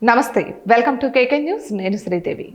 నమస్తే, welcome to KK news. నేను శ్రీదేవి.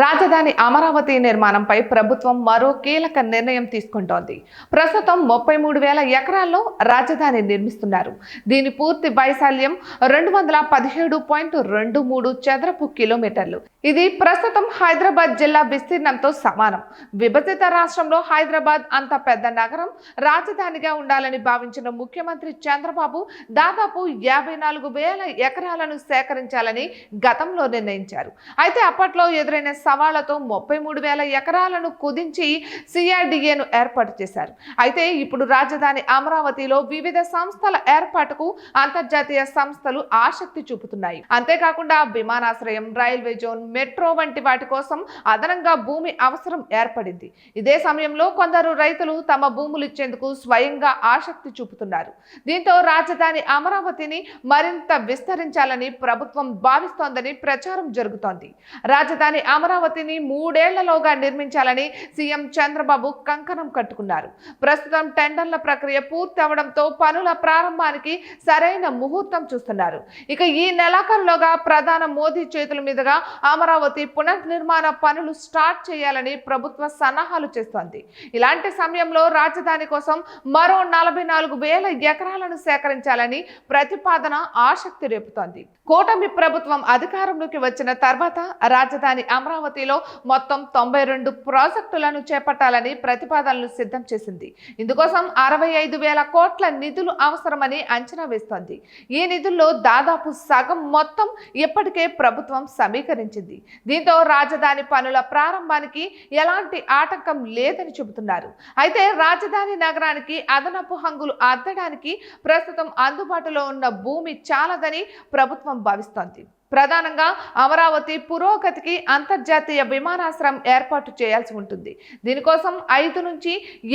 రాజధాని అమరావతి నిర్మాణంపై ప్రభుత్వం మరో కీలక నిర్ణయం తీసుకుంటోంది. ప్రస్తుతం 33,000 ఎకరాల్లో రాజధాని నిర్మిస్తున్నారు. దీని పూర్తి వైశాల్యం 217.23 చదరపు కిలోమీటర్లు. ఇది ప్రస్తుతం హైదరాబాద్ జిల్లా విస్తీర్ణంతో సమానం. విభజిత రాష్ట్రంలో హైదరాబాద్ అంత పెద్ద నగరం రాజధానిగా ఉండాలని భావించిన ముఖ్యమంత్రి చంద్రబాబు దాదాపు 54,000 ఎకరాలను సేకరించాలని గతంలో నిర్ణయించారు. అయితే అప్పట్లో ఎదురైన సవాళ్లతో 33,000 ఎకరాలను కుదించి సిఆర్డీఏను ఏర్పాటు చేశారు. అయితే ఇప్పుడు రాజధాని అమరావతిలో వివిధ సంస్థల ఏర్పాటుకు అంతర్జాతీయ సంస్థలు ఆసక్తి చూపుతున్నాయి. అంతేకాకుండా విమానాశ్రయం, రైల్వే జోన్, మెట్రో వంటి వాటి కోసం అదనంగా భూమి అవసరం ఏర్పడింది. ఇదే సమయంలో కొందరు రైతులు తమ భూములు ఇచ్చేందుకు స్వయంగా ఆసక్తి చూపుతున్నారు. దీంతో రాజధాని అమరావతిని మరింత విస్తరించాలని ప్రభుత్వం భావిస్తోందని ప్రచారం జరుగుతోంది. రాజధాని అమరావతిని 3 ఏళ్లలోగా నిర్మించాలని సీఎం చంద్రబాబు కంకణం కట్టుకున్నారు. ప్రస్తుతం టెండర్ల ప్రక్రియ పూర్తి అవడంతో పనుల ప్రారంభానికి సరైన ముహూర్తం చూస్తున్నారు. ఇక ఈ నెలాఖరులోగా ప్రధాని మోదీ చేతుల మీదుగా అమరావతి పునర్నిర్మాణ పనులు స్టార్ట్ చేయాలని ప్రభుత్వ సన్నాహాలు చేస్తోంది. ఇలాంటి సమయంలో రాజధాని కోసం మరో 44,000 ఎకరాలను సేకరించాలని ప్రతిపాదన ఆసక్తి రేపుతోంది. కూటమి ప్రభుత్వం అధికారంలోకి వచ్చిన తర్వాత రాజధాని అమరావతిలో మొత్తం 92 ప్రాజెక్టులను చేపట్టాలని ప్రతిపాదనలు సిద్ధం చేసింది. ఇందుకోసం 65,000 కోట్ల నిధులు అవసరమని అంచనా వేస్తోంది. ఈ నిధుల్లో దాదాపు సగం మొత్తం ఇప్పటికే ప్రభుత్వం సమీకరించింది. దీంతో రాజధాని పనుల ప్రారంభానికి ఎలాంటి ఆటంకం లేదని చెబుతున్నారు. అయితే రాజధాని నగరానికి అదనపు హంగులు అద్దడానికి ప్రస్తుతం అందుబాటులో ఉన్న భూమి చాలదని ప్రభుత్వం భావిస్తోంది. ప్రధానంగా అమరావతి పురోగతికి అంతర్జాతీయ విమానాశ్రయం ఏర్పాటు చేయాల్సి ఉంటుంది. దీనికోసం 5 నుంచి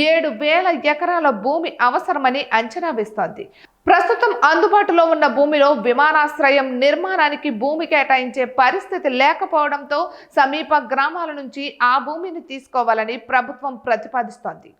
7,000 ఎకరాల భూమి అవసరమని అంచనా వేస్తోంది. ప్రస్తుతం అందుబాటులో ఉన్న భూమిలో విమానాశ్రయం నిర్మాణానికి భూమి కేటాయించే పరిస్థితి లేకపోవడంతో సమీప గ్రామాల నుంచి ఆ భూమిని తీసుకోవాలని ప్రభుత్వం ప్రతిపాదిస్తోంది.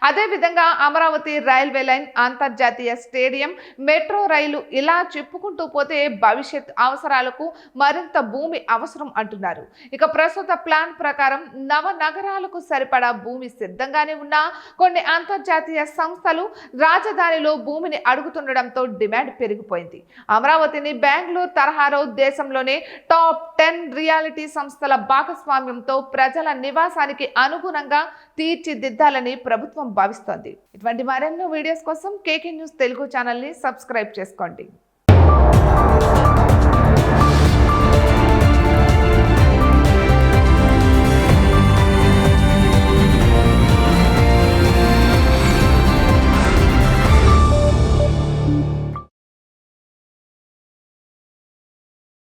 అదేవిధంగా అమరావతి రైల్వే లైన్, అంతర్జాతీయ స్టేడియం, మెట్రో రైలు ఇలా చెప్పుకుంటూ పోతే భవిష్యత్ అవసరాలకు మరింత భూమి అవసరం అంటున్నారు. ఇక ప్రస్తుత ప్లాన్ ప్రకారం నవ నగరాలకు సరిపడా భూమి సిద్ధంగానే ఉన్నా కొన్ని అంతర్జాతీయ సంస్థలు రాజధానిలో భూమిని అడుగుతుండడంతో డిమాండ్ పెరిగిపోయింది. అమరావతిని బెంగళూరు తరహాలో దేశంలోనే టాప్ 10 రియాలిటీ సంస్థల భాగస్వామ్యంతో ప్రజల నివాసానికి అనుగుణంగా తీర్చిదిద్దాలని ప్రభుత్వం భావిస్తోంది. ఇటువంటి మరెన్నో వీడియోస్ కోసం కేకే న్యూస్ తెలుగు ఛానల్ని సబ్స్క్రైబ్ చేసుకోండి.